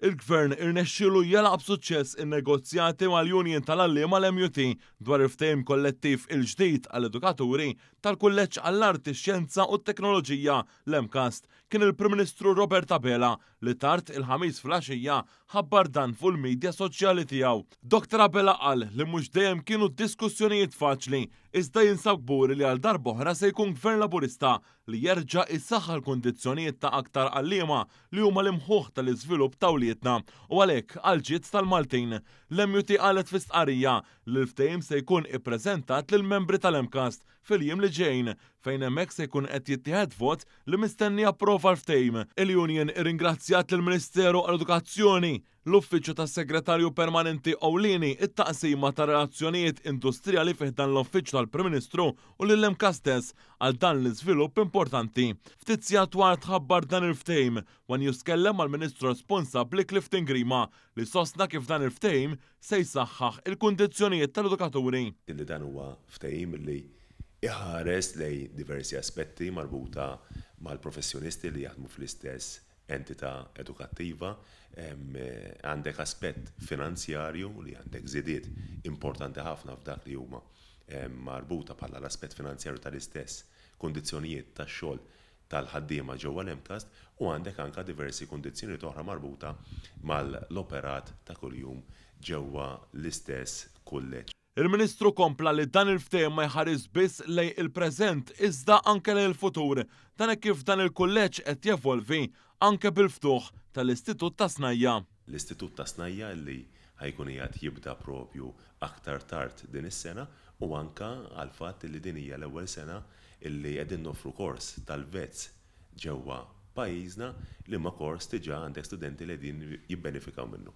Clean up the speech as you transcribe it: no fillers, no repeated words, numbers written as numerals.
Il-Gvern irnexxielu jelaq b'suċċess in-negozjati mal-Union tal-Għalliema l-MUT dwar il-ftehim kollettiv il-ġdid għall-edukaturi tal-Kulleġġ għall-Arti, Xjenza u t-Teknoloġija l-MCAST kien il-Prim Ministru Robert Abela li tard il-ħamis fl-għaxija ħabbar dan fuq il-medja soċjali tiegħu. Dr. Abela qal li mhux dejjem kienu diskussjonijiet faċli, iżda jinsab gburi li għal darb'oħra se jkun Gvern Laburista li jerġa' issaħħa l-kundizzjonijiet ta' aktar għalliema li huma l-imħuħ tal-iżvilupp ta' wliedna u għalhekk għal-ġiet tal-Maltin. L-MUT qalet fi stqarrija li l-ftehim se jkun ippreżentat lill-membri tal-MCAST fil-jiem li ġejjin fejn hemmhekk se jkun qed jittieħed vot li mistenni approva l-ftehim. Il-Union irringrazzjat lill-Ministeru għall-Edukazzjoni, l-Uffiċċju tas-Segretarju Permanenti Ewlieni, it-taqsima ta' relazzjonijiet industrijali fih dan l-Uffiċċju tal-Prim Ministru u lill-MCAST stess għal dan l-iżvilupp importanti. Ftit sigħat wara tħabbar dan il-ftehim, Wanjus kellem mal-Ministru responsabbli Clifton Grima li sostna kif dan il-ftehim se jsaħħaħ il-kundizzjonijiet tal-edukaturi. Li dan huwa ftehim li iħares lej diversi aspetti marbuta mal-professjonisti li jaħdmu fl-istess entità edukattiva. Għandek aspett finanzjarju li għandek żidiet importanti ħafna f'dak li huma marbuta bħala l-aspett finanzjarju tal-istess kundizzjonijiet tax-xogħol tal-ħaddiema ġewwa l-MCAST u għandek anke diversi kundizzjonijiet oħra marbuta mal-operat ta' kuljum ġewwa l-istess kulleġġ. Il-Ministru kompla li dan il-ftehim ma jħares biss lejn il-preżent iżda anke lejn il-futur, dan kif dan il-kulleġġ qed jevolvi anke bil-ftuħ tal-Istitut ta' Snajja. L-Istitut ta' Snajja li ħajkun qiegħed jibda propju aktar tard din is-sena u anke għal fatt li din hija l-ewwel sena illi qegħdin noffru kors tal-vezz ġewwa pajjiżna li ma kors diġà għandek studenti li qegħdin jibbenefikaw minnu.